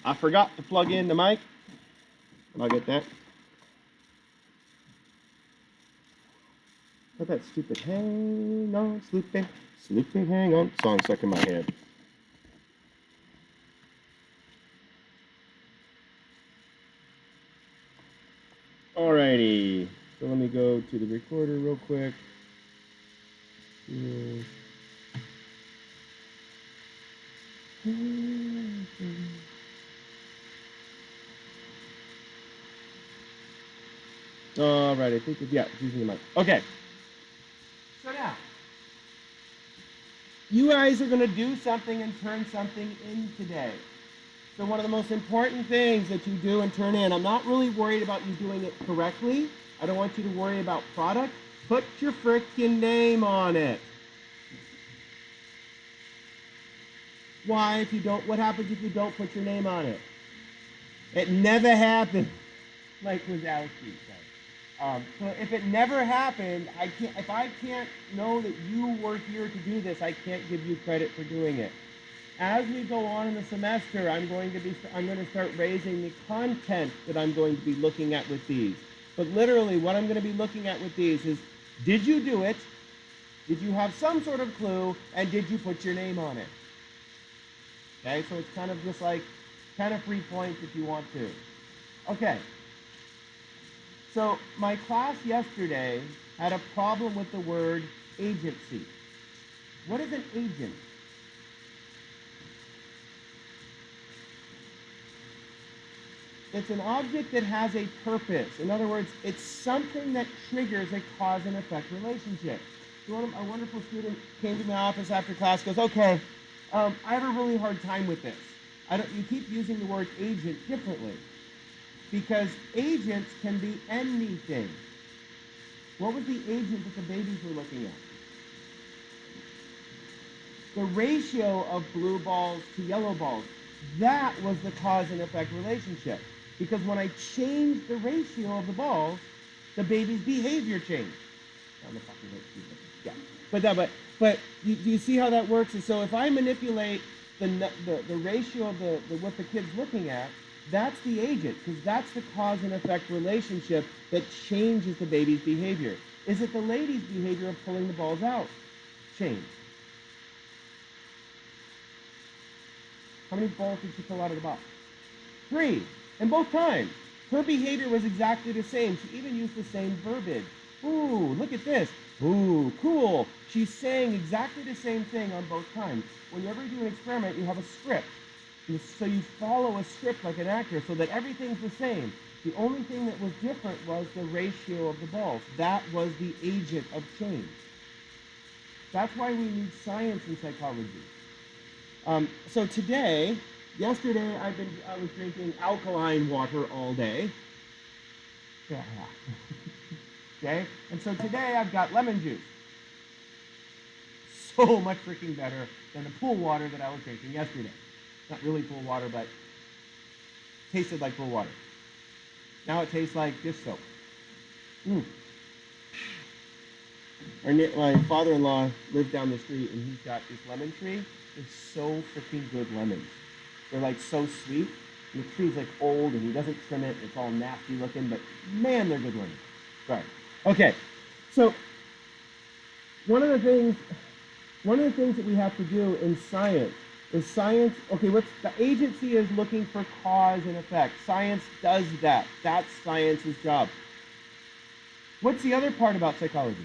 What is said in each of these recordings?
I forgot to plug in the mic. I'll get that. Got that stupid hang on, sleeping, hang on song stuck in my head. Alrighty, so let me go to the recorder real quick. Alright, I think it's using the mic. Okay. So now, you guys are going to do something and turn something in today. So one of the most important things that you do and turn in, I'm not really worried about you doing it correctly. I don't want you to worry about product. Put your frickin' name on it. Why, if you don't, what happens if you don't put your name on it? It never happened, like Wazowski said. So if it never happened, if I can't know that you were here to do this, I can't give you credit for doing it. As we go on in the semester, I'm going to start raising the content that I'm going to be looking at with these. But literally, what I'm going to be looking at with these is, did you do it? Did you have some sort of clue? And did you put your name on it? Okay, so it's kind of just like, kind of free points if you want to. Okay. So my class yesterday had a problem with the word agency. What is an agent? It's an object that has a purpose. In other words, it's something that triggers a cause and effect relationship. So a wonderful student came to my office after class, goes, okay, I have a really hard time with this. You keep using the word agent differently, because agents can be anything. What was the agent that the babies were looking at? The ratio of blue balls to yellow balls. That was the cause and effect relationship. Because when I changed the ratio of the balls, the baby's behavior changed. Yeah. But do you see how that works? And so if I manipulate the ratio of what the kid's looking at, that's the agent, because that's the cause and effect relationship that changes the baby's behavior. Is it the lady's behavior of pulling the balls out? Change. How many balls did she pull out of the box? 3. And both times, her behavior was exactly the same. She even used the same verbiage. Ooh, look at this. Ooh, cool. She's saying exactly the same thing on both times. Whenever you do an experiment, you have a script. So you follow a script like an actor so that everything's the same. The only thing that was different was the ratio of the balls. That was the agent of change. That's why we need science in psychology. So yesterday I was drinking alkaline water all day. Okay, and so today I've got lemon juice. So much freaking better than the pool water that I was drinking yesterday. Not really pool water, but tasted like pool water. Now it tastes like dish soap. My father-in-law lived down the street, and he's got this lemon tree. It's so freaking good lemons. They're like so sweet. And the tree's like old, and he doesn't trim it. It's all nasty looking, but man, they're good lemons. Sorry. Okay, so one of the things that we have to do in science is okay, the agency is looking for cause and effect. Science does that. That's science's job. What's the other part about psychology?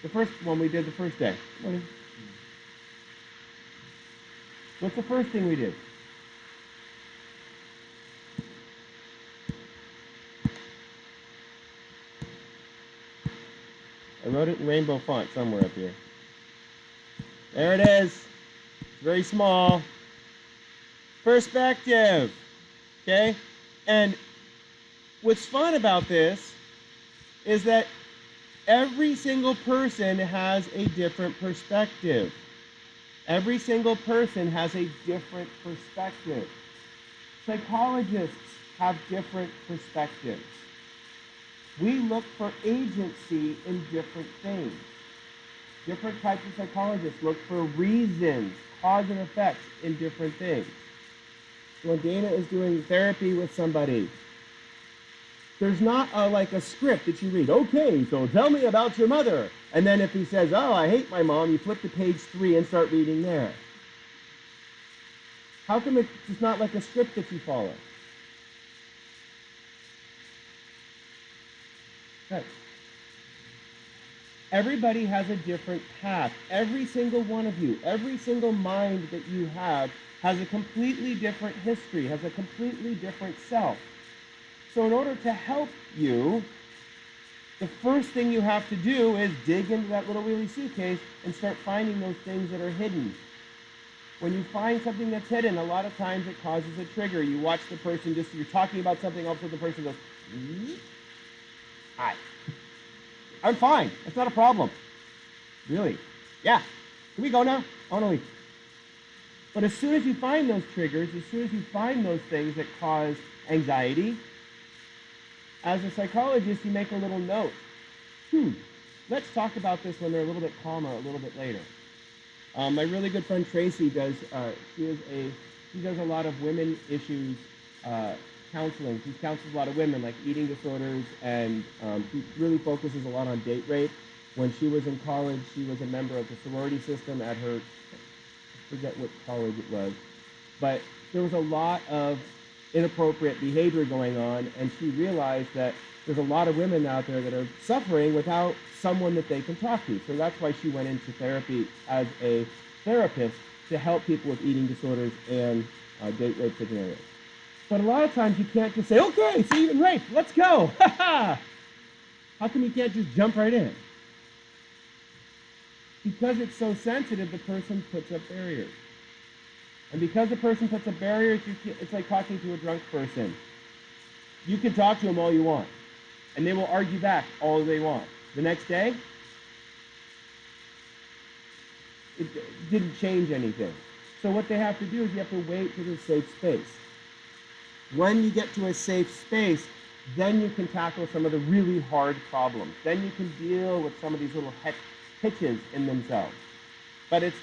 The first one we did the first day. What's the first thing we did? I wrote it in rainbow font somewhere up here. There it is. It's very small. Perspective. Okay? And what's fun about this is that every single person has a different perspective. Every single person has a different perspective. Psychologists have different perspectives. We look for agency in different things. Different types of psychologists look for reasons, cause and effects in different things. So when Dana is doing therapy with somebody, there's not like a script that you read. Okay, so tell me about your mother. And then if he says, oh, I hate my mom, you flip to page 3 and start reading there. How come it's not like a script that you follow? Right. Everybody has a different path. Every single one of you, every single mind that you have has a completely different history, has a completely different self. So in order to help you, the first thing you have to do is dig into that little wheelie suitcase and start finding those things that are hidden. When you find something that's hidden, a lot of times it causes a trigger. You watch the person, you're talking about something, all of a sudden the person goes, hi. I'm fine. It's not a problem. Really? Yeah. Can we go now? I want to leave. But as soon as you find those triggers, as soon as you find those things that cause anxiety, as a psychologist, you make a little note. Let's talk about this when they're a little bit calmer, a little bit later. My really good friend Tracy does. She does a lot of women issues counseling. She counsels a lot of women, like eating disorders, and she really focuses a lot on date rape. When she was in college, she was a member of the sorority system at her, I forget what college it was, but there was a lot of inappropriate behavior going on, and she realized that there's a lot of women out there that are suffering without someone that they can talk to. So that's why she went into therapy as a therapist to help people with eating disorders and date rape scenarios. But a lot of times you can't just say, okay, so you've been raped, let's go. How come you can't just jump right in? Because it's so sensitive, the person puts up barriers. And because the person puts up barriers, it's like talking to a drunk person. You can talk to them all you want, and they will argue back all they want. The next day, it didn't change anything. So what they have to do is you have to wait for the safe space. When you get to a safe space, then you can tackle some of the really hard problems. Then you can deal with some of these little hitches in themselves. But it's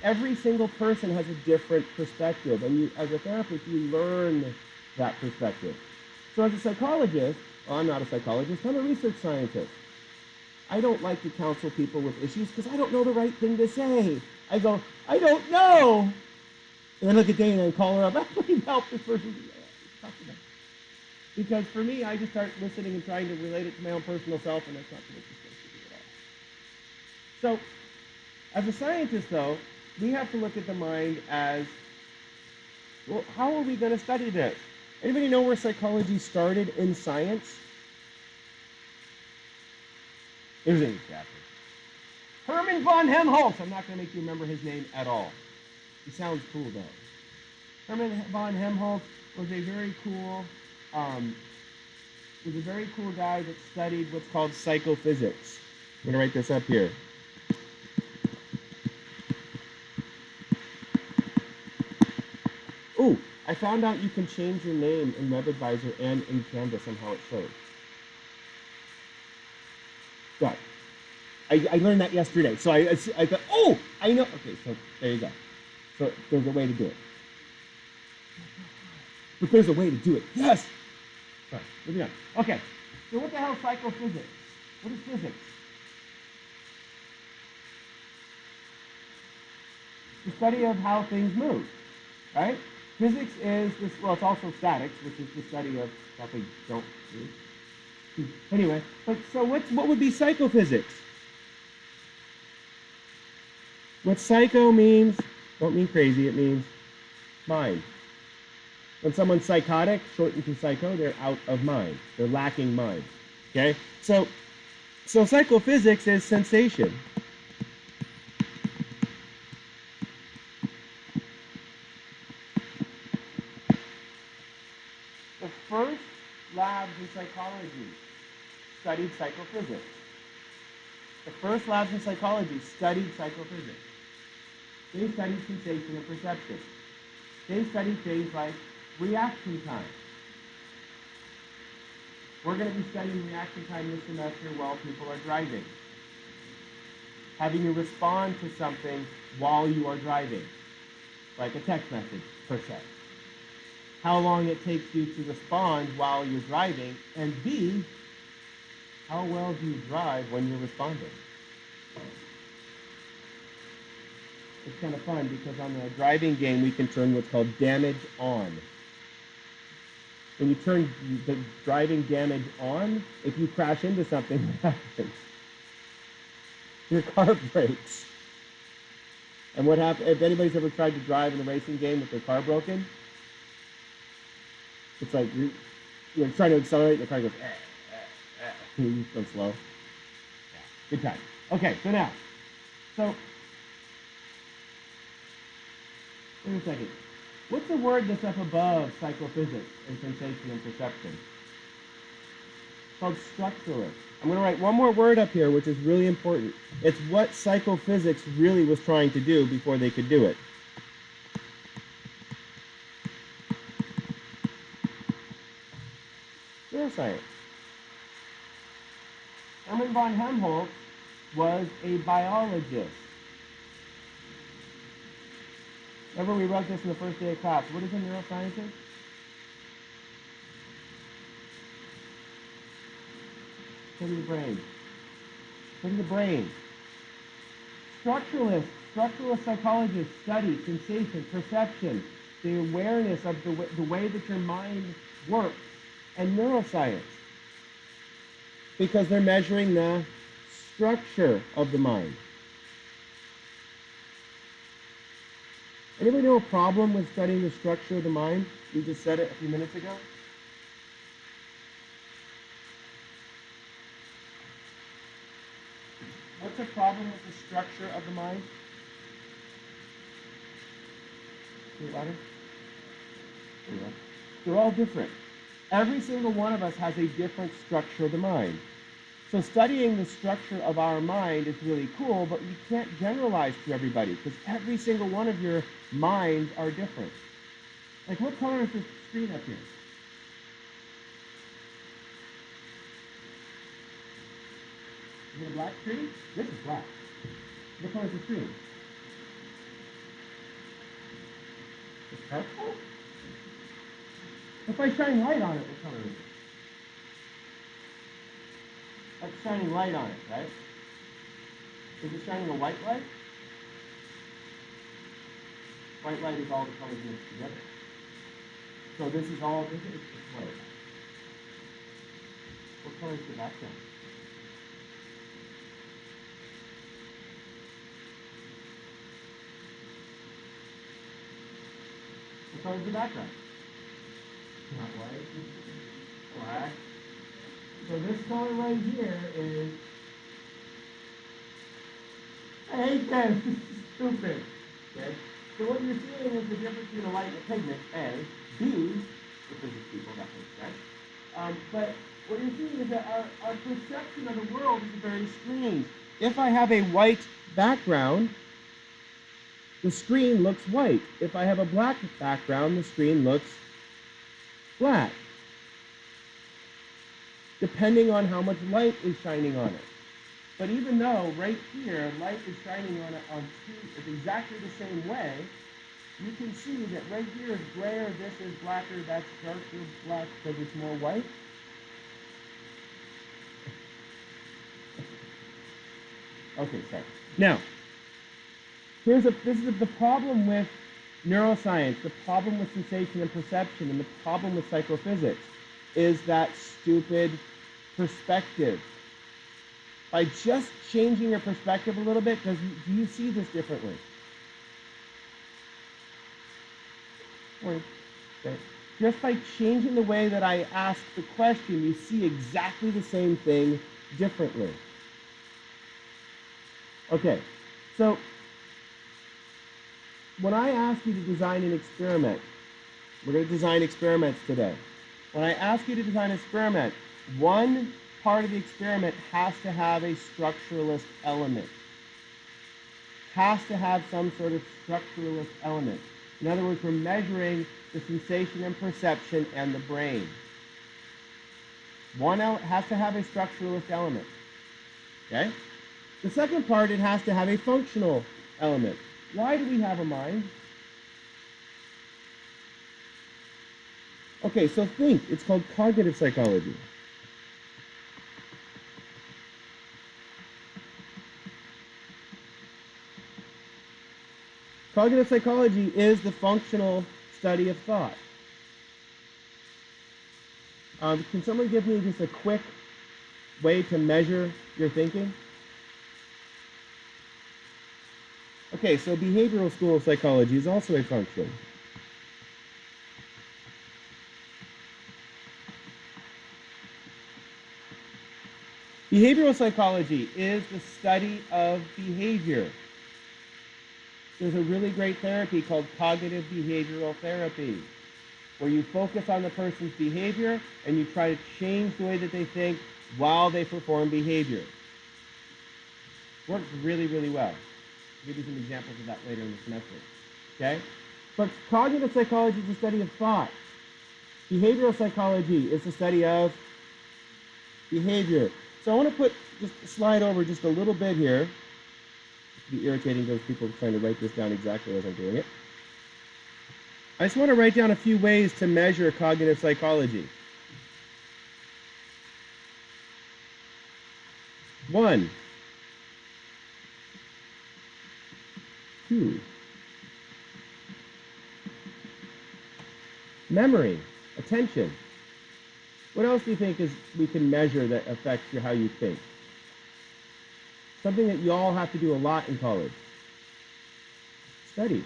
every single person has a different perspective, and you, as a therapist, you learn that perspective. So as a psychologist, well, I'm not a psychologist, I'm a research scientist. I don't like to counsel people with issues because I don't know the right thing to say. I go, I don't know. And then look at Dana and call her up, I need help, this person. Because for me, I just start listening and trying to relate it to my own personal self, and that's not what you're supposed to do at all. So, as a scientist, though, we have to look at the mind as, well, how are we going to study this? Anybody know where psychology started in science? It was in the chapter. Hermann von Helmholtz. I'm not going to make you remember his name at all. He sounds cool, though. Hermann von Helmholtz was a very cool guy that studied what's called psychophysics. I'm going to write this up here. Oh, I found out you can change your name in WebAdvisor and in Canvas and how it shows. Got it. I learned that yesterday. So I thought, oh, I know. Okay, so there you go. So there's a way to do it. But there's a way to do it. Yes! Sorry, moving on. Okay, so what the hell is psychophysics? What is physics? The study of how things move, right? Physics is this, well, it's also statics, which is the study of how things don't move. Anyway, but so what would be psychophysics? What psycho means, don't mean crazy, it means mind. When someone's psychotic, shortened to psycho, they're out of mind. They're lacking mind. Okay? So psychophysics is sensation. The first labs in psychology studied psychophysics. The first labs in psychology studied psychophysics. They studied sensation and perception. They studied things like reaction time. We're going to be studying reaction time this semester while people are driving. having you respond to something while you are driving, like a text message, per se. How long it takes you to respond while you're driving, and B, how well do you drive when you're responding? It's kind of fun because on the driving game, we can turn what's called damage on. When you turn the driving damage on, if you crash into something, what happens? Your car breaks. And what happens, if anybody's ever tried to drive in a racing game with their car broken, it's like you're trying to accelerate, the car goes, you go slow. Yeah. Good time. Okay, so now, wait a second. What's the word that's up above psychophysics and sensation and perception? It's called structuralist. I'm going to write one more word up here, which is really important. It's what psychophysics really was trying to do before they could do it. Neuroscience. Hermann von Helmholtz was a biologist. Remember we wrote this in the first day of class. What is a neuroscientist? Study the brain. Study the brain. Structuralist psychologists study sensation, perception, the awareness of the way that your mind works, and neuroscience. Because they're measuring the structure of the mind. Anybody know a problem with studying the structure of the mind? We just said it a few minutes ago. What's the problem with the structure of the mind? They're all different. Every single one of us has a different structure of the mind. So studying the structure of our mind is really cool, but you can't generalize to everybody because every single one of your minds are different. Like, what color is this screen up here? Is it a black screen? This is black. What color is the screen? It's purple? If I shine light on it, what color is it? That's shining light on it, right? Is it shining a white light? White light is all the colors mixed together. So this is all, this is white. What color is the background? What color is the background? Not white. Black. So this color right here is, I hate this, this is stupid. Okay? So what you're seeing is the difference between a light and a pigment, A. B, for physics people, that makes sense. But what you're seeing is that our perception of the world is very strange. If I have a white background, the screen looks white. If I have a black background, the screen looks black, depending on how much light is shining on it. But even though right here, light is shining on it it's exactly the same way, you can see that right here is grayer, this is blacker, that's darker black because it's more white. Okay, sorry. Now, this is the problem with neuroscience, the problem with sensation and perception, and the problem with psychophysics is that stupid perspective. By just changing your perspective a little bit, do you see this differently? Okay. Just by changing the way that I ask the question, you see exactly the same thing differently. Okay, so when I ask you to design an experiment, we're going to design experiments today. When I ask you to design an experiment, one part of the experiment has to have a structuralist element. Has to have some sort of structuralist element. In other words, we're measuring the sensation and perception and the brain. One has to have a structuralist element. Okay? The second part, it has to have a functional element. Why do we have a mind? Okay, so think. It's called cognitive psychology. Cognitive psychology is the functional study of thought. Can someone give me just a quick way to measure your thinking? Okay, so behavioral school of psychology is also a function. Behavioral psychology is the study of behavior. There's a really great therapy called cognitive behavioral therapy, where you focus on the person's behavior and you try to change the way that they think while they perform behavior. Works really, really well. I'll give you some examples of that later in the semester. Okay? But cognitive psychology is the study of thought. Behavioral psychology is the study of behavior. So I want to put just slide over just a little bit here. It'd be irritating those people trying to write this down exactly as I'm doing it. I just want to write down a few ways to measure cognitive psychology. 1, 2, memory, attention. What else do you think is we can measure that affects how you think? Something that you all have to do a lot in college. Study.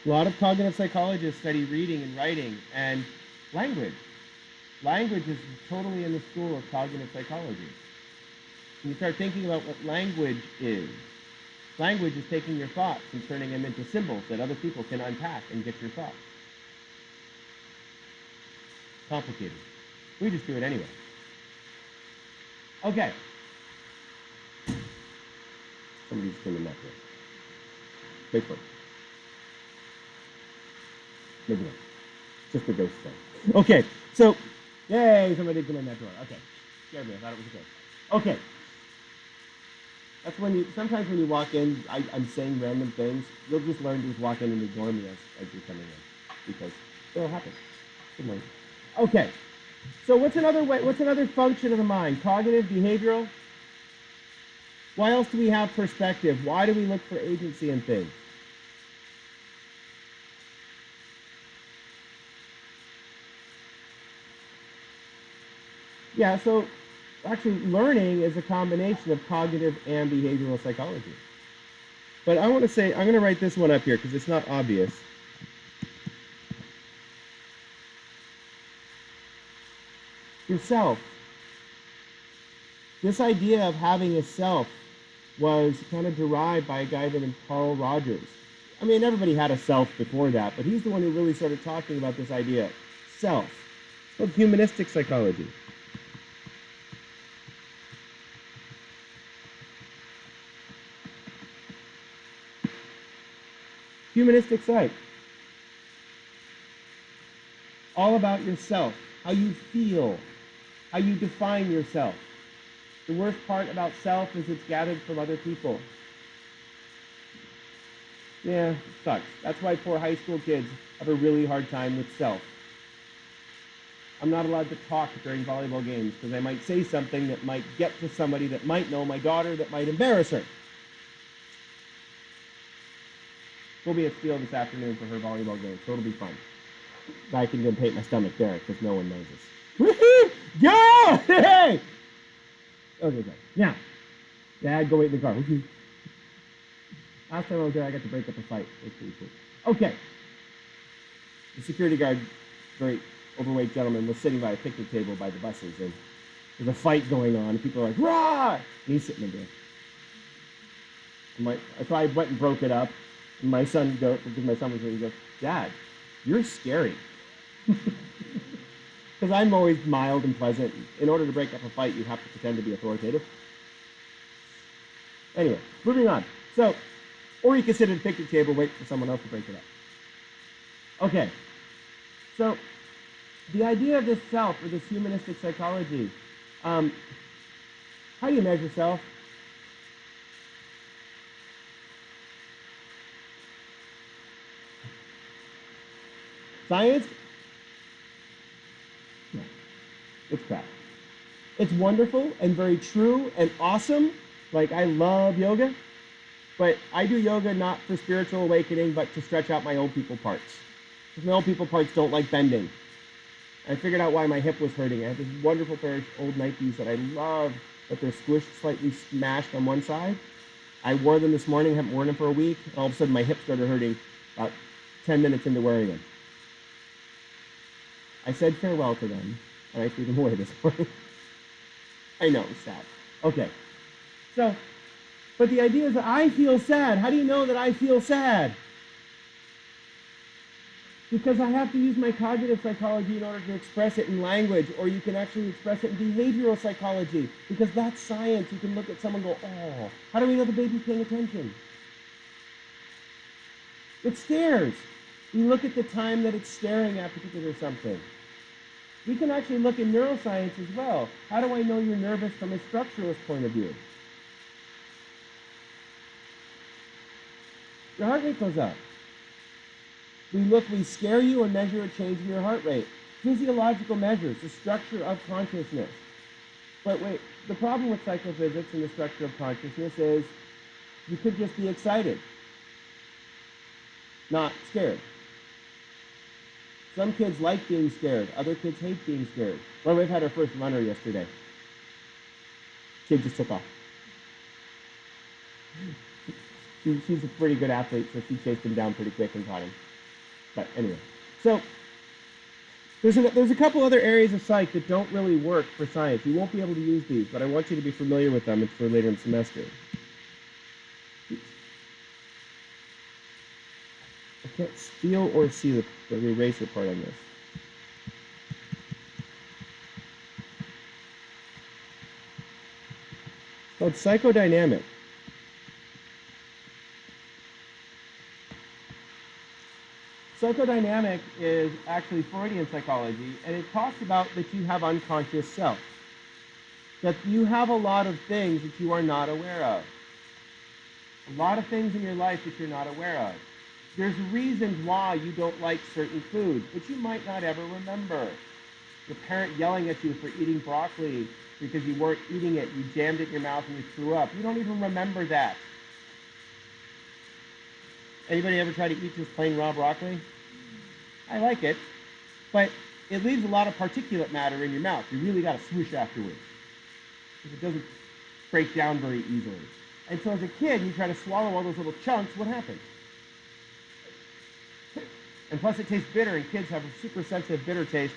A lot of cognitive psychologists study reading and writing and language. Language is totally in the school of cognitive psychology. When you start thinking about what language is taking your thoughts and turning them into symbols that other people can unpack and get your thoughts. Complicated. We just do it anyway. Okay. Somebody's cleaning that door. Wait for it. Maybe not. Just the ghost thing. Okay, so, yay, somebody did come in that door. Okay, scared me. I thought it was a ghost. Okay. That's when you, sometimes when you walk in, I'm saying random things. You'll just learn to just walk in and ignore me as you're coming in. Because it'll happen. Good morning. Okay. So what's another function of the mind? Cognitive, behavioral? Why else do we have perspective? Why do we look for agency in things? Yeah, so actually learning is a combination of cognitive and behavioral psychology. But I want to say, I'm going to write this one up here because it's not obvious. Yourself. This idea of having a self was kind of derived by a guy named Carl Rogers. I mean, everybody had a self before that, but he's the one who really started talking about this idea, self. It's called humanistic psychology. Humanistic psych. All about yourself, how you feel, how you define yourself. The worst part about self is it's gathered from other people. Yeah, it sucks. That's why poor high school kids have a really hard time with self. I'm not allowed to talk during volleyball games because I might say something that might get to somebody that might know my daughter that might embarrass her. We'll be at Steel this afternoon for her volleyball game, so it'll be fun. I can then paint my stomach there because no one knows us. Woohoo! Go! Hey! Okay, good. Now, Dad, go wait in the car. Last time I was there, I got to break up a fight. It was pretty cool. Okay. The security guard, very overweight gentleman, was sitting by a picnic table by the buses, and there's a fight going on. And people are like, "Rah!" And he's sitting there. So I went and broke it up. And my son goes, because my son was there, he goes, "Dad, you're scary." Because I'm always mild and pleasant. In order to break up a fight, you have to pretend to be authoritative. Anyway, moving on. So, Or you can sit at a picnic table, wait for someone else to break it up. Okay, so the idea of this self, or this humanistic psychology, how do you measure self? Science? No, it's crap. It's wonderful and very true and awesome. Like, I love yoga, but I do yoga not for spiritual awakening, but to stretch out my old people parts. Because my old people parts don't like bending. I figured out why my hip was hurting. I have this wonderful pair of old Nikes that I love, but they're squished, slightly smashed on one side. I wore them this morning, haven't worn them for a week, and all of a sudden my hip started hurting about 10 minutes into wearing them. I said farewell to them, and I threw them away this morning. I know, it's sad. Okay, so, but the idea is that I feel sad. How do you know that I feel sad? Because I have to use my cognitive psychology in order to express it in language, or you can actually express it in behavioral psychology, because that's science. You can look at someone and go, oh, how do we know the baby's paying attention? It stares. You look at the time that it's staring at particular something. We can actually look in neuroscience as well. How do I know you're nervous from a structuralist point of view? Your heart rate goes up. We scare you and measure a change in your heart rate. Physiological measures, the structure of consciousness. But wait, the problem with psychophysics and the structure of consciousness is you could just be excited, not scared. Some kids like being scared. Other kids hate being scared. My wife had her first runner yesterday. Kid just took off. She's a pretty good athlete, so she chased him down pretty quick and caught him. But anyway, so there's a couple other areas of psych that don't really work for science. You won't be able to use these, but I want you to be familiar with them. It's for later in the semester. I can't feel or see the eraser part on this. It's called psychodynamic. Psychodynamic is actually Freudian psychology, and it talks about that you have unconscious self. That you have a lot of things that you are not aware of. A lot of things in your life that you're not aware of. There's reasons why you don't like certain foods, but you might not ever remember. Your parent yelling at you for eating broccoli because you weren't eating it, you jammed it in your mouth and you threw up. You don't even remember that. Anybody ever try to eat just plain raw broccoli? I like it, but it leaves a lot of particulate matter in your mouth. You really got to swoosh afterwards, because it doesn't break down very easily. And so as a kid, you try to swallow all those little chunks, what happens? And plus it tastes bitter, and kids have a super sensitive bitter taste.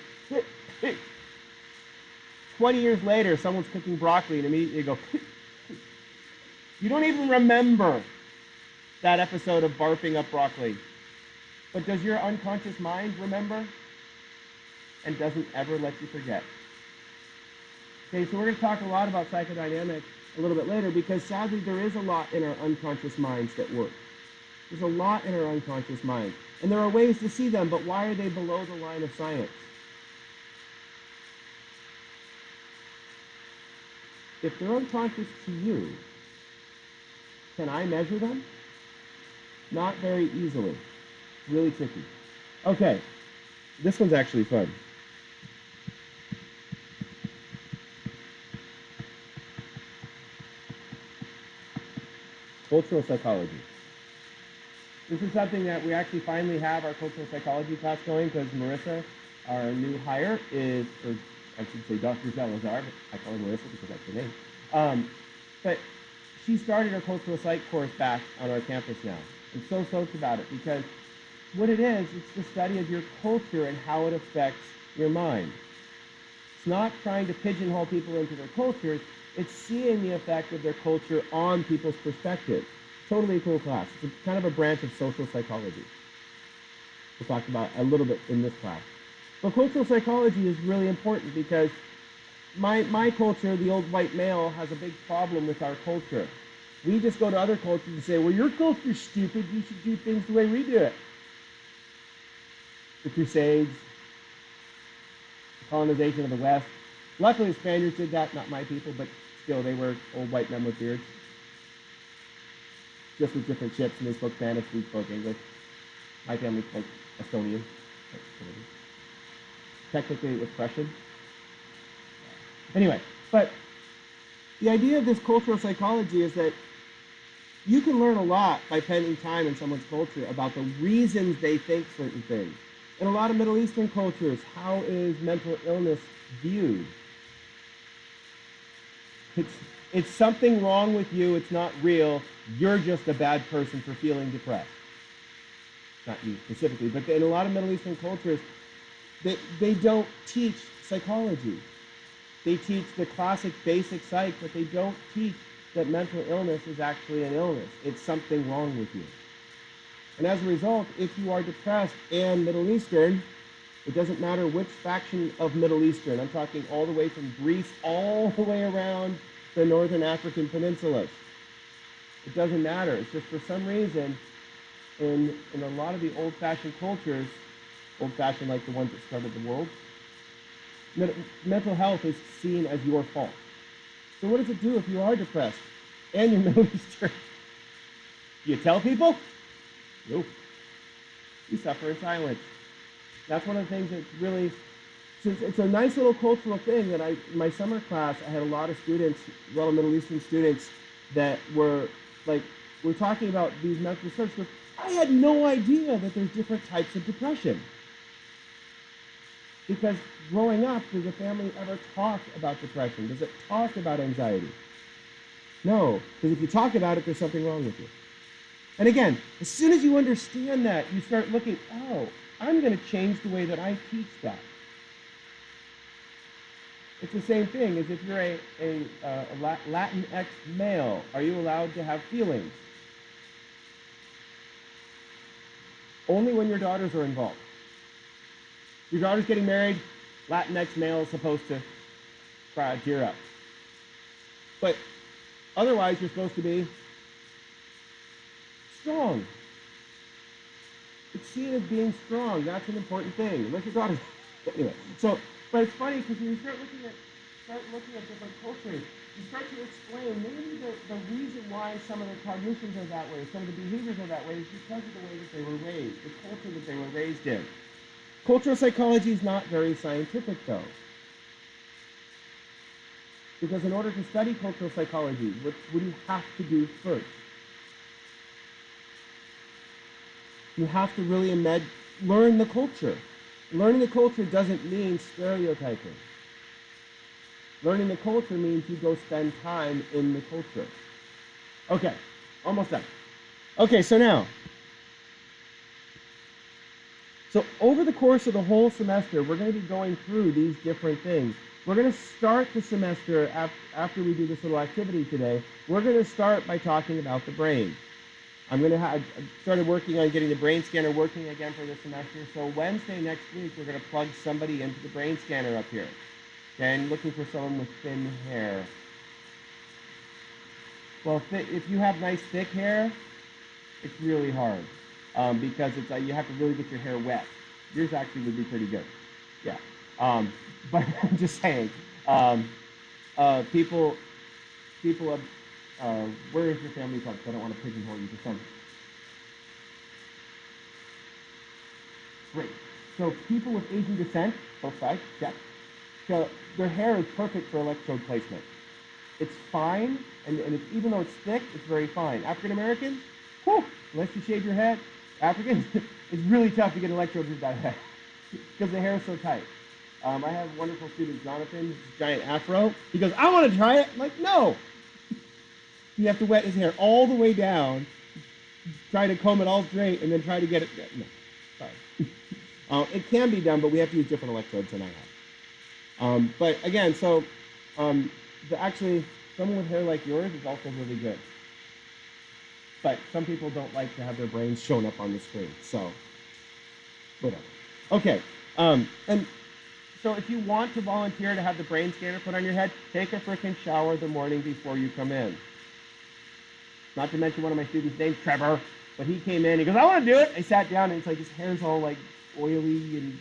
20 years later, someone's cooking broccoli, and immediately you go, you don't even remember that episode of barfing up broccoli. But does your unconscious mind remember? And doesn't ever let you forget. Okay, so we're going to talk a lot about psychodynamics a little bit later, because sadly there is a lot in our unconscious minds that work. There's a lot in our unconscious mind. And there are ways to see them, but why are they below the line of science? If they're unconscious to you, can I measure them? Not very easily. Really tricky. Okay, this one's actually fun. Cultural psychology. This is something that we actually finally have our cultural psychology class going, because Marissa, our new hire, is, or I should say Dr. Salazar, but I call her Marissa because that's her name. But she started her cultural psych course back on our campus now. I'm so stoked about it, because what it is, it's the study of your culture and how it affects your mind. It's not trying to pigeonhole people into their cultures, it's seeing the effect of their culture on people's perspective. Totally cool class. It's kind of a branch of social psychology. We'll talk about a little bit in this class. But cultural psychology is really important, because my culture, the old white male, has a big problem with our culture. We just go to other cultures and say, well, your culture's stupid. You should do things the way we do it. The Crusades, the colonization of the West. Luckily, the Spaniards did that, not my people, but still, they were old white men with beards. Just with different ships, and they spoke Spanish, we spoke English. My family spoke Estonian. Technically, it was Prussian. Anyway, but the idea of this cultural psychology is that you can learn a lot by spending time in someone's culture about the reasons they think certain things. In a lot of Middle Eastern cultures, how is mental illness viewed? It's something wrong with you. It's not real. You're just a bad person for feeling depressed. Not you specifically, but in a lot of Middle Eastern cultures, they don't teach psychology. They teach the classic basic psych, but they don't teach that mental illness is actually an illness. It's something wrong with you. And as a result, if you are depressed and Middle Eastern, it doesn't matter which faction of Middle Eastern. I'm talking all the way from Greece all the way around the northern African peninsulas. It doesn't matter. It's just for some reason, in a lot of the old-fashioned cultures, old-fashioned like the ones that started the world, mental health is seen as your fault. So what does it do if you are depressed and you're Middle Eastern? Do you tell people? Nope. You suffer in silence. That's one of the things that's really, it's a nice little cultural thing that in my summer class, I had a lot of students, a lot of Middle Eastern students that were like, we're talking about these mental disorders. I had no idea that there's different types of depression. Because growing up, does the family ever talk about depression? Does it talk about anxiety? No, because if you talk about it, there's something wrong with you. And again, as soon as you understand that, you start looking, oh, I'm going to change the way that I teach that. It's the same thing as if you're a Latinx male. Are you allowed to have feelings? Only when your daughters are involved. Your daughter's getting married, Latinx male is supposed to cry, tear up. But otherwise, you're supposed to be strong. It's seen as being strong. That's an important thing. Unless your daughter. Anyway, so, but it's funny because when you start looking at different cultures, you start to explain maybe the reason why some of the cognitions are that way, some of the behaviors are that way, is because of the way that they were raised, the culture that they were raised in. Cultural psychology is not very scientific, though. Because in order to study cultural psychology, what do you have to do first? You have to really learn the culture. Learning the culture doesn't mean stereotyping. Learning the culture means you go spend time in the culture. Okay, almost done. Okay, so now, so over the course of the whole semester, we're going to be going through these different things. We're going to start the semester after we do this little activity today. We're going to start by talking about the brain. I started working on getting the brain scanner working again for this semester. So Wednesday next week, we're going to plug somebody into the brain scanner up here. Okay, and looking for someone with thin hair. Well, if you have nice thick hair, it's really hard because it's you have to really get your hair wet. Yours actually would be pretty good. Yeah, but I'm just saying, people where is your family from? I don't want to pigeonhole you to some. Great. So people with Asian descent, both sides, check. So their hair is perfect for electrode placement. It's fine, and even though it's thick, it's very fine. African Americans, whew, unless you shave your head, Africans, it's really tough to get electrodes with that head because the hair is so tight. I have a wonderful student, Jonathan, giant afro. He goes, I want to try it. I'm like, no. You have to wet his hair all the way down, try to comb it all straight, and then try to get it. No, sorry. It can be done, but we have to use different electrodes than I have. But again, so actually, someone with hair like yours is also really good. But some people don't like to have their brains shown up on the screen, so whatever. Okay, and so if you want to volunteer to have the brain scanner put on your head, take a freaking shower the morning before you come in. Not to mention one of my students named Trevor, but he came in, he goes, I want to do it. I sat down and it's like his hair's all like oily and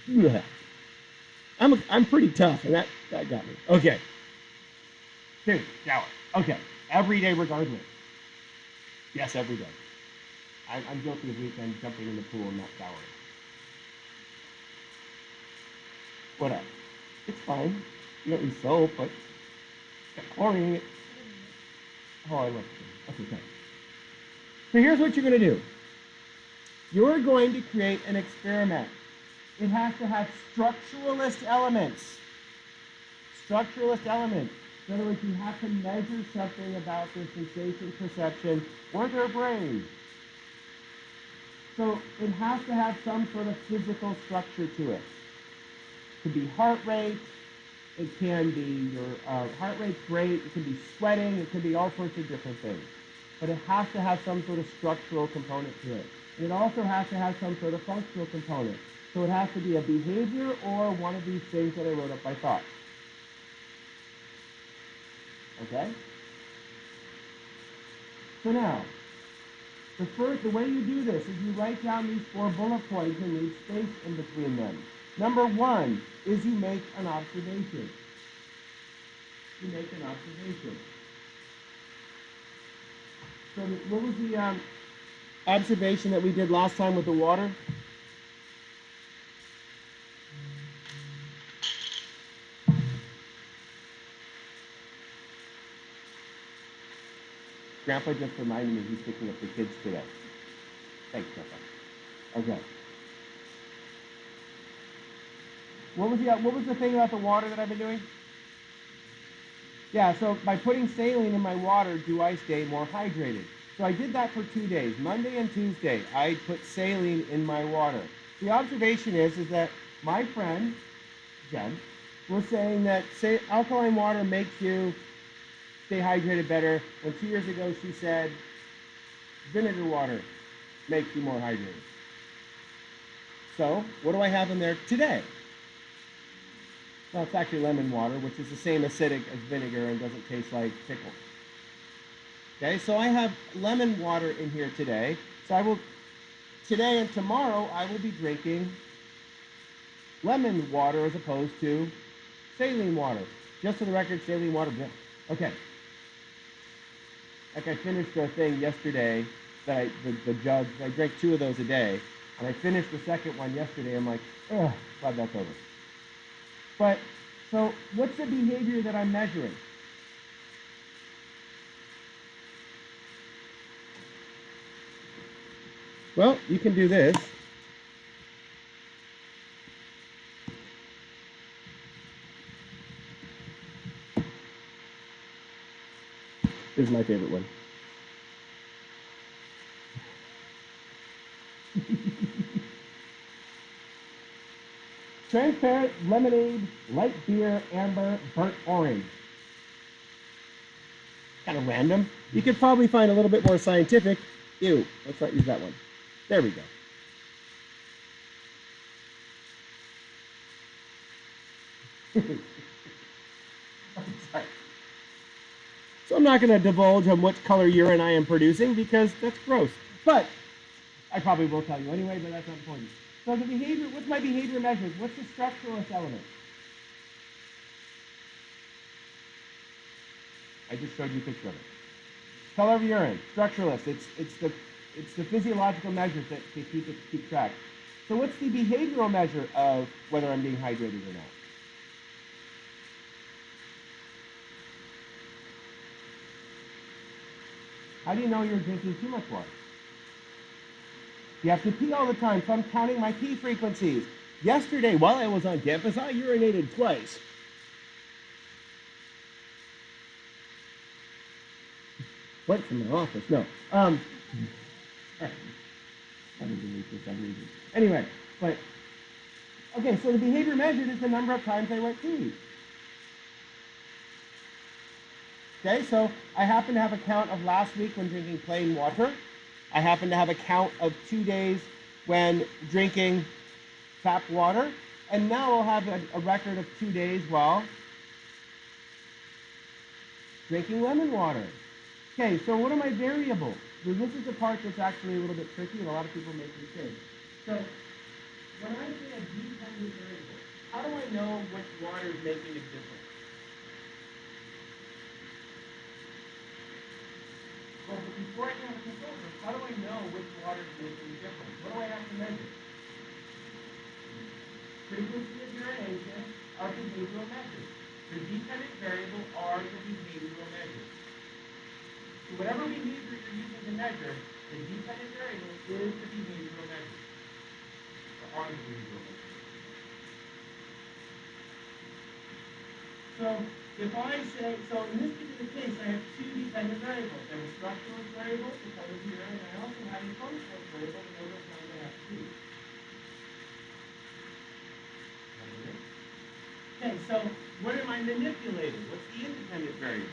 yeah. I'm pretty tough, and that got me. Okay. Dude, shower. Okay. Every day regardless. Yes, every day. I'm guilty of weekends jumping in the pool and not showering. What else? It's fine. You don't use soap, but got chlorine in it. Oh, I love it. Okay, thanks. So here's what you're going to do. You're going to create an experiment. It has to have structuralist elements. Structuralist elements. In other words, you have to measure something about their sensation perception or their brain. So it has to have some sort of physical structure to it. It could be heart rate. It can be your heart rate's great. It can be sweating. It can be all sorts of different things. But it has to have some sort of structural component to it. And it also has to have some sort of functional component. So it has to be a behavior or one of these things that I wrote up by thought. Okay? So now, the way you do this is you write down these 4 bullet points and leave space in between them. Number 1 is you make an observation. You make an observation. So what was the observation that we did last time with the water? Grandpa just reminded me he's picking up the kids today. Thanks, Grandpa. Okay. What was the thing about the water that I've been doing? Yeah, so by putting saline in my water, do I stay more hydrated? So I did that for 2 days. Monday and Tuesday, I put saline in my water. The observation is that my friend, Jen, was saying that alkaline water makes you stay hydrated better, when 2 years ago she said vinegar water makes you more hydrated. So what do I have in there today? Well, it's actually lemon water, which is the same acidic as vinegar and doesn't taste like pickles. Okay, so I have lemon water in here today. So today and tomorrow, I will be drinking lemon water as opposed to saline water. Just for the record, saline water. Okay. Like I finished a thing yesterday that the jug, I drank 2 of those a day, and I finished the second one yesterday. I'm like, oh, glad that's over. But, so what's the behavior that I'm measuring? Well, you can do this. This is my favorite one. Transparent, lemonade, light beer, amber, burnt orange. Kind of random. You could probably find a little bit more scientific. Ew, let's not use that one. There we go. So I'm not going to divulge on what color urine I am producing because that's gross. But I probably will tell you anyway, but that's not important. So the behavior, what's my behavior measures? What's the structuralist element? I just showed you a picture of it. Color of urine, structuralist. It's the physiological measures that keep track. So what's the behavioral measure of whether I'm being hydrated or not? How do you know you're drinking too much water? You have to pee all the time, so I'm counting my pee frequencies. Yesterday, while I was on campus, I urinated twice. Went from my office. No. I didn't delete this. I deleted it. Anyway, but okay. So the behavior measured is the number of times I went pee. Okay, so I happen to have a count of last week when drinking plain water. I happen to have a count of 2 days when drinking tap water. And now I'll have a record of 2 days, well, Drinking lemon water. Okay, so what are my variables? Well, this is the part that's actually a little bit tricky, and a lot of people make mistakes. So when I say a dependent variable, how do I know which water is making a difference? Well, but before I can have a control group, how do I know which water is making a difference? What do I have to measure? Frequency of urination are behavioral measures. The dependent variable are the behavioral measures. So whatever behavior you're using to measure, the dependent variable is the behavioral measure. Or are the behavioral measures. So if I say, so in this particular case, I have two dependent variables. I have a structural variable, the color of urine, and I also have a functional variable, the number of times I have to pee. Okay, so what am I manipulating? What's the independent variable?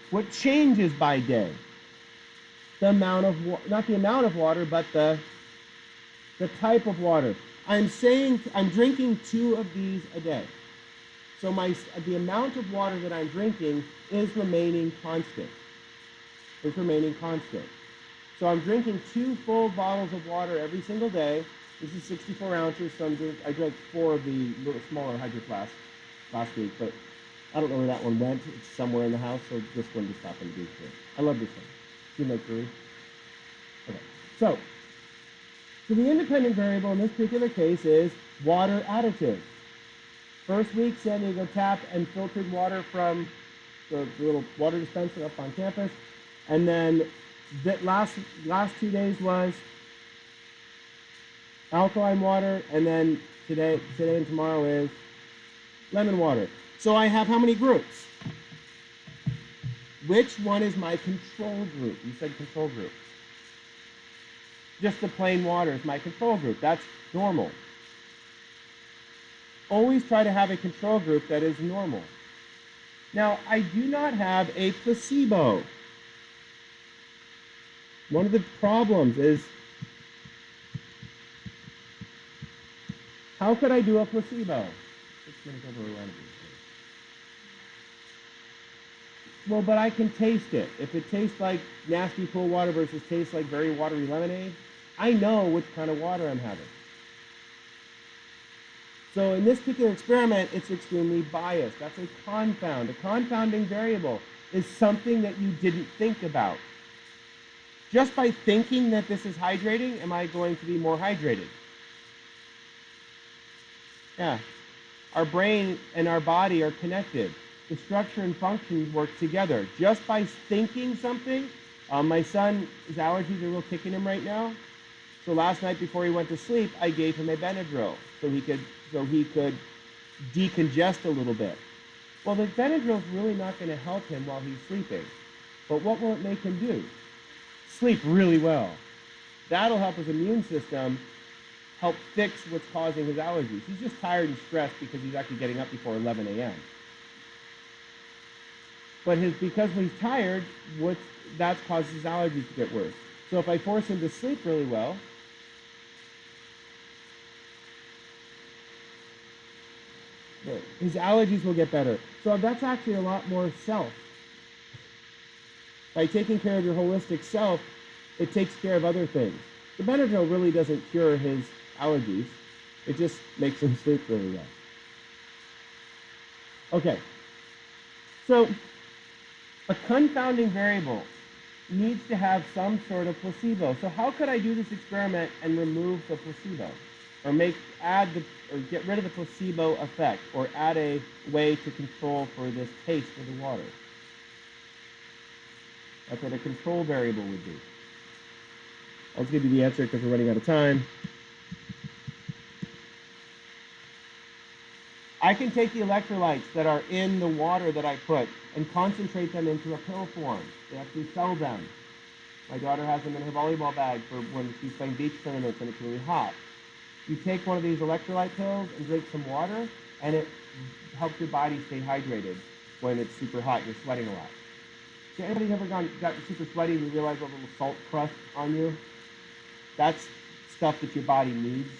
What changes by day? The amount of not the amount of water, but the type of water. I'm saying I'm drinking 2 of these a day. So the amount of water that I'm drinking is remaining constant. It's remaining constant. So I'm drinking 2 full bottles of water every single day. This is 64 ounces, so I drank 4 of the little smaller Hydro Flasks last week, but I don't know where that one went. It's somewhere in the house, so this one just happened to be here. I love this one. Do you like Brewery? Okay. So the independent variable in this particular case is water additive. First week, San Diego tap and filtered water from the little water dispenser up on campus. And then the last 2 days was alkaline water, and then today and tomorrow is lemon water. So I have how many groups? Which one is my control group? You said control group. Just the plain water is my control group. That's normal. Always try to have a control group that is normal. Now, I do not have a placebo. One of the problems is, how could I do a placebo? 6 minutes over around. Well, but I can taste it. If it tastes like nasty pool water versus tastes like very watery lemonade, I know which kind of water I'm having. So in this particular experiment, it's extremely biased. That's a confound. A confounding variable is something that you didn't think about. Just by thinking that this is hydrating, am I going to be more hydrated? Yeah. Our brain and our body are connected. The structure and function work together. Just by thinking something, my son's allergies are real kicking him right now. So last night before he went to sleep, I gave him a Benadryl so he could decongest a little bit. Well, the Benadryl is really not going to help him while he's sleeping. But what will it make him do? Sleep really well. That'll help his immune system help fix what's causing his allergies. He's just tired and stressed because he's actually getting up before 11 a.m. But because he's tired, that causes his allergies to get worse. So if I force him to sleep really well, his allergies will get better. So that's actually a lot more self. By taking care of your holistic self, it takes care of other things. The Benadryl really doesn't cure his allergies. It just makes him sleep really well. Okay. So a confounding variable needs to have some sort of placebo. So how could I do this experiment and remove the placebo? Or get rid of the placebo effect, or add a way to control for this taste of the water? That's what a control variable would be. I'll just give you the answer because we're running out of time. I can take the electrolytes that are in the water that I put and concentrate them into a pill form. They actually sell them. My daughter has them in her volleyball bag for when she's playing beach tournaments and it's really hot. You take one of these electrolyte pills and drink some water, and it helps your body stay hydrated when it's super hot and you're sweating a lot. So anybody ever gotten super sweaty and you realize a little salt crust on you? That's stuff that your body needs.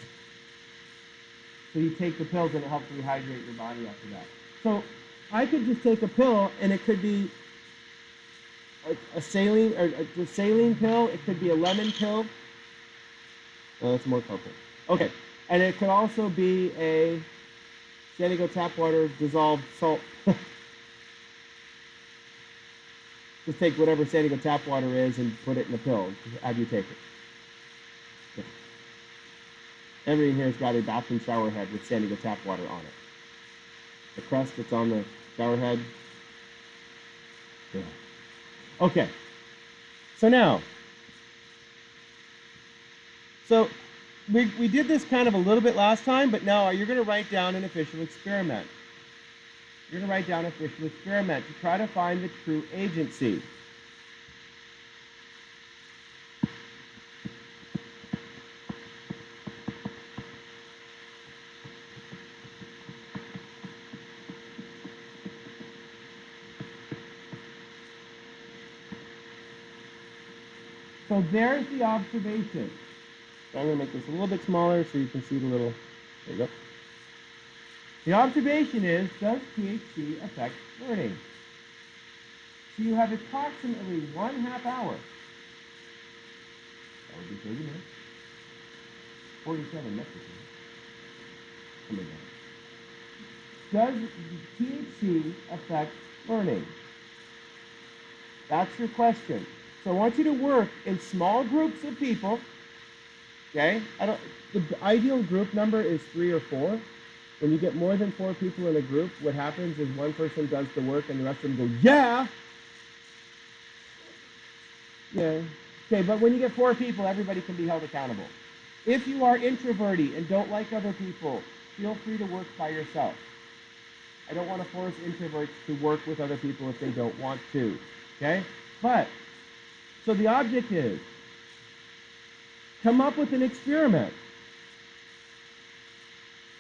So you take the pills and it helps rehydrate your body after that. So I could just take a pill, and it could be a saline or a saline pill. It could be a lemon pill. Oh, that's more purple. Okay, and it could also be a San Diego tap water dissolved salt. Just take whatever San Diego tap water is and put it in a pill. Have you take it? Yeah. Everything here has got a bathroom shower head with San Diego tap water on it. The crust that's on the shower head. Yeah. Okay. So now, so we did this kind of a little bit last time, but now you're going to write down an official experiment. You're going to write down an official experiment to try to find the true agency. So there's the observation. So I'm going to make this a little bit smaller so you can see the little, there you go. The observation is, does THC affect learning? So you have approximately 1/2 hour. That would be 30 minutes. 47 Mexican. Oh my God. Does THC affect learning? That's your question. So I want you to work in small groups of people. Okay? The ideal group number is 3 or 4. When you get more than 4 people in a group, what happens is one person does the work and the rest of them go, yeah! Yeah. Okay, but when you get 4 people, everybody can be held accountable. If you are introverted and don't like other people, feel free to work by yourself. I don't want to force introverts to work with other people if they don't want to. Okay? But, so the object is, come up with an experiment.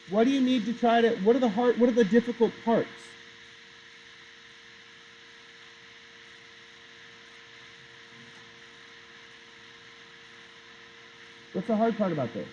What do you need to try to, what are the difficult parts? What's the hard part about this?